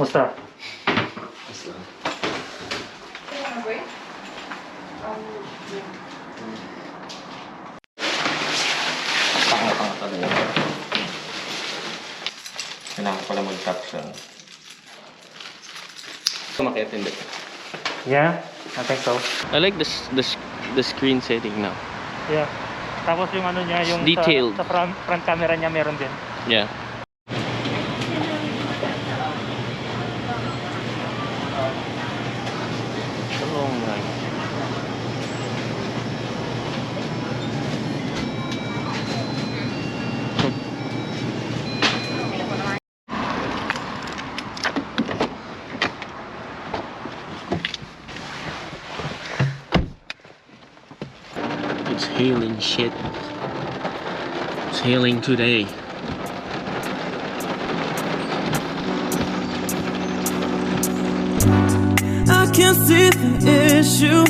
Musta? Pangapang talaga. Kailangan pala mag-caption. Kumakit hindi. Yeah, I think so. I like the screen setting now. Yeah. Tapos yung ano niya, yung detailed. Sa front camera niya meron din. Yeah. Oh my. It's hailing shit. It's hailing today. I can't see the issue.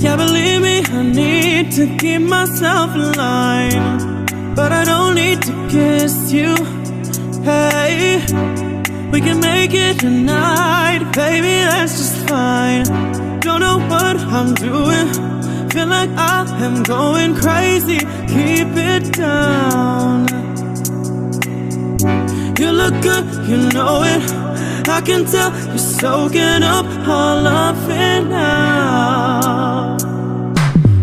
Yeah, believe me, I need to keep myself in line. But I don't need to kiss you. Hey, we can make it tonight, baby, that's just fine. Don't know what I'm doing, feel like I am going crazy. Keep it down. You look good, you know it. I can tell you're soaking up all of it now.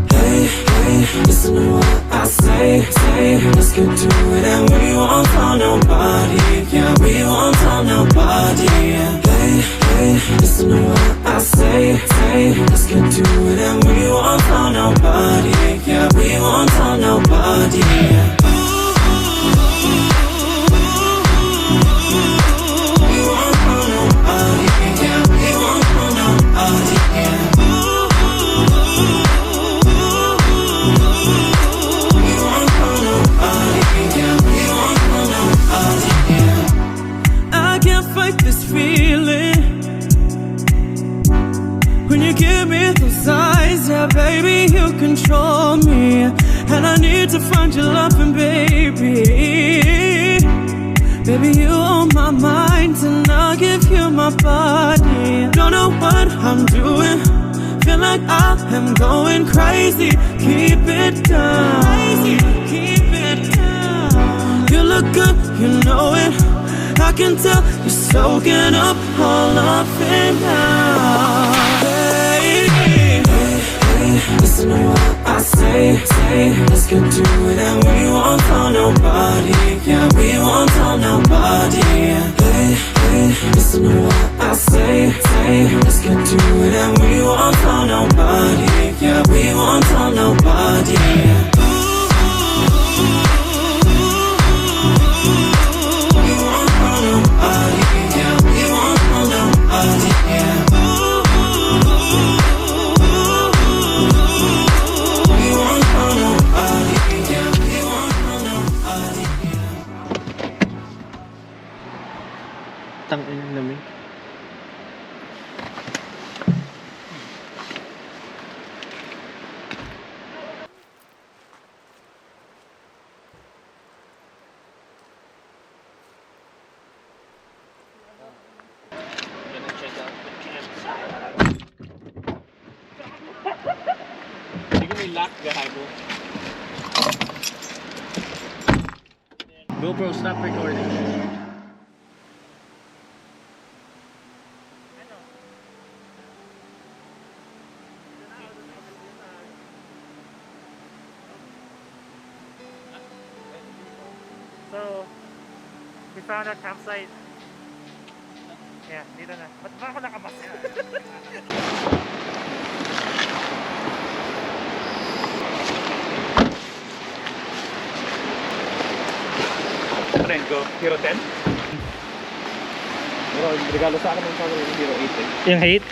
Hey, hey, listen to what I say. Let's get to it and we won't tell nobody. Yeah, we won't tell nobody. Hey, hey, listen to what I say. Let's get to it and we won't tell nobody. Yeah, we won't tell nobody. I can't fight this feeling when you give me those eyes. Yeah, baby, you control me, and I need to find your loving, baby. Baby, you on my mind, and I'll give you my body. Don't know what I'm doing, feel like I am going crazy. Keep it down, keep it down. You look good, you know it. I can tell you're soaking up all of it now. Hey, hey, hey, listen to what I say. Let's get to it and we won't tell nobody. Yeah, we won't tell nobody. Hey, hey, listen to what I say. Let's get to it and we won't tell nobody. Yeah, we won't tell nobody. Tangin ng lamig. Hindi ko may lock, gahago. GoPro, stop recording. So, we found a campsite. Yeah, dito na. Ba't ba ako nakamas? Rengo, Hero 10? Pero regalo sa akin ng Hero 8 eh. Yung hate?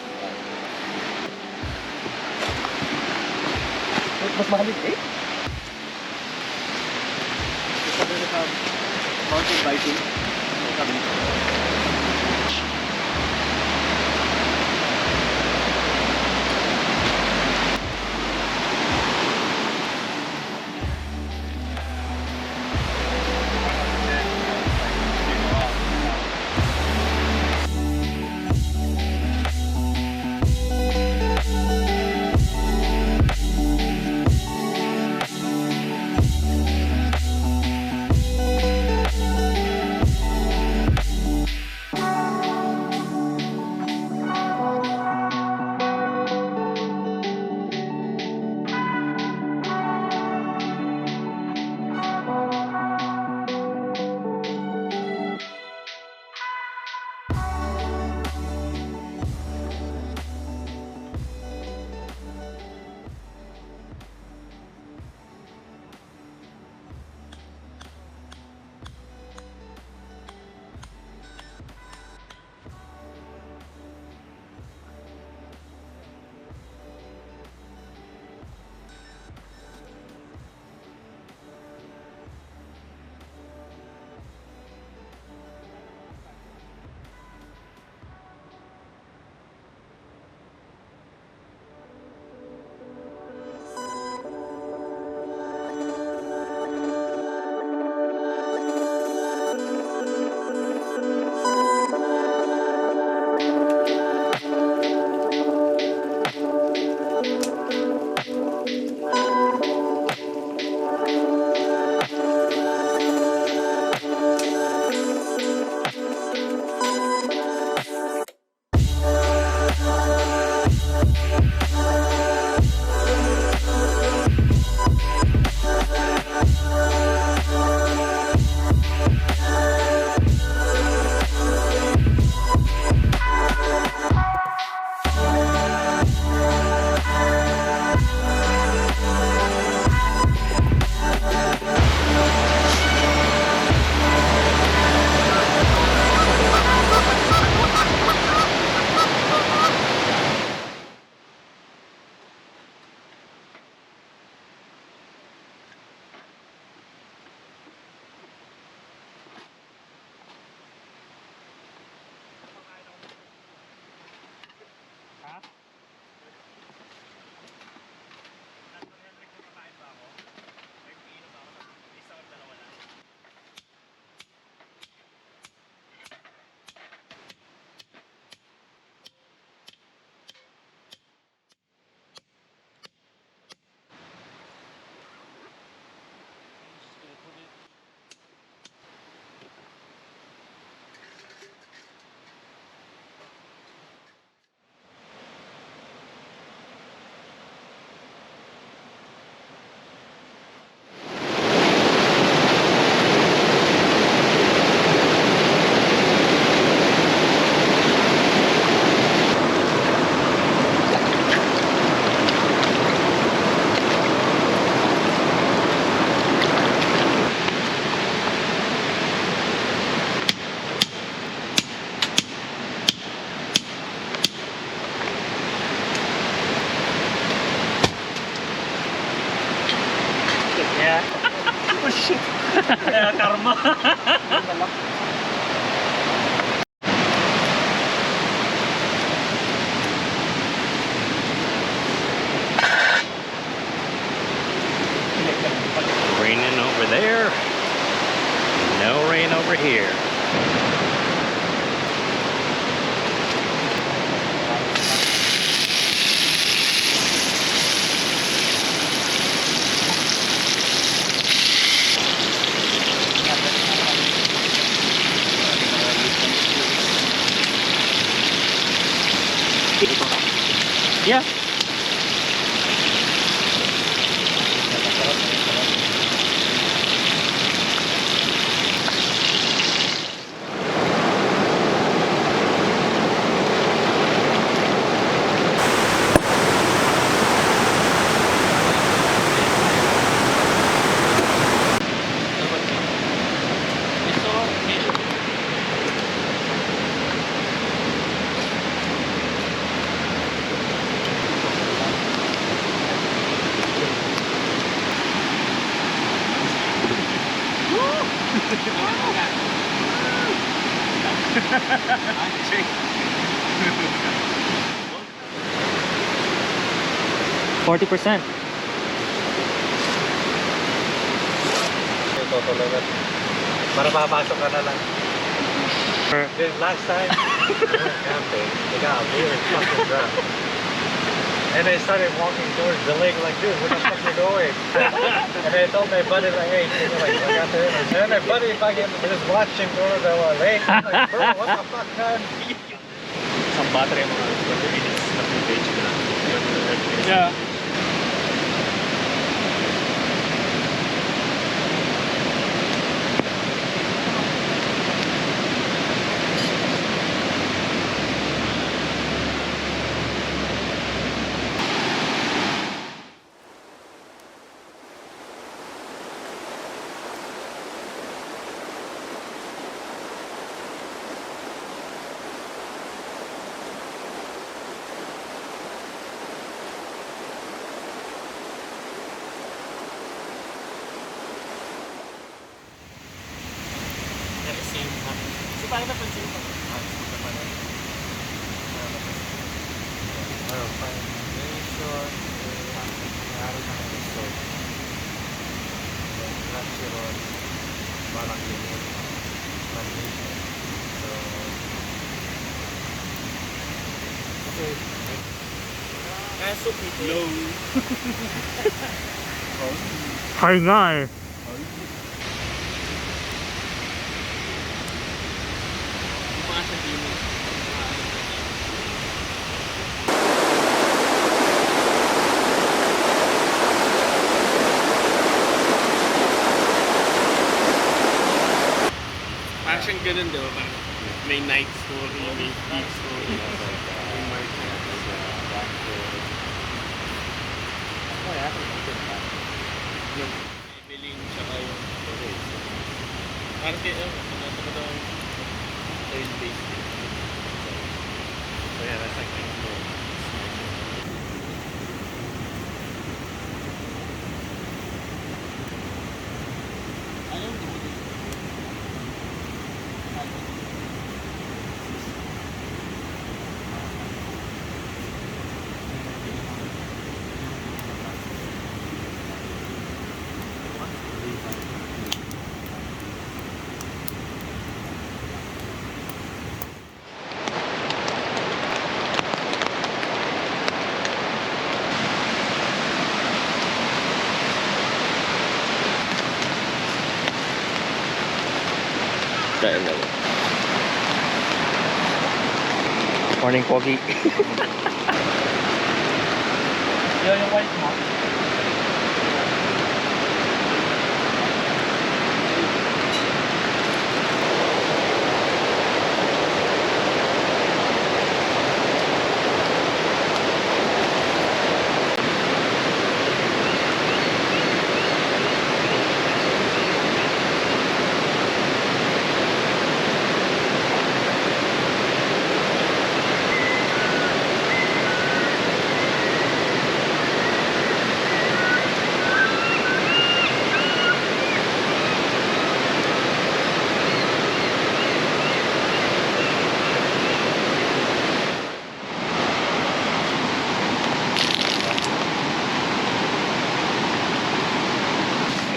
Mas mahalit 8? Sabi na sa mountain biking. Sabi shit. Karma. Raining over there. No rain over here. Yeah. %40. Ito talaga. Para papasok ka na lang. Then last time, I went camping. They got a weird fucking drop. And I started walking towards the lake like, dude, where the fuck you going? And I told my buddy, like, hey, like, I got there. And then my buddy fucking just watched him go to the lake. I'm like, bro, what the fuck, man? Some battery mga 20 minutes na page na. Yeah. Parang napansin ko. Foundation, nangyari na ng gusto. Natural, parang yun. Foundation. So, okay. Kaso low. High nga eh. Parang siyang ganun, diba? Parang may night story, may deep story. May market. Yung biling tsaka yung parang kayo, oil-based. So yeah, that's like my goal. Kain na lang. Morning, Pogi. Yung white mo?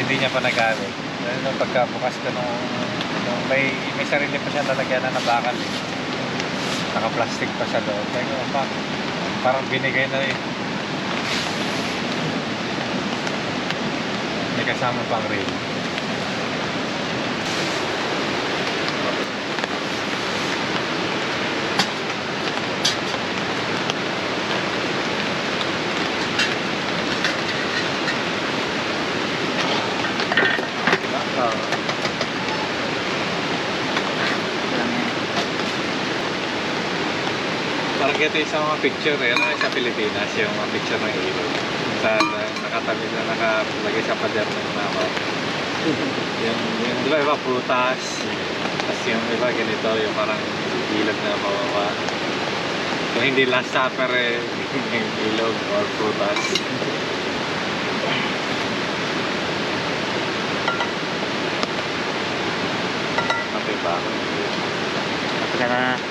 hindi niya pa nagamit. Dahil nung pagkabukas ko nung may sarili pa siya lalagyan na nabakan eh. Naka-plastic pa sa loob. Sabi ko, fuck, parang binigay na eh. May kasama pang rail. Parang ito yung sa mga picture eh, sa Pilipinas, yung mga picture ng ilog. Nakatabi na nakalagay sa pader ng mga yung di ba iba prutas, tapos yung iba ganito, yung parang ilog na pababa. Kung hindi last supper eh, yung ilog or prutas. Tapos na.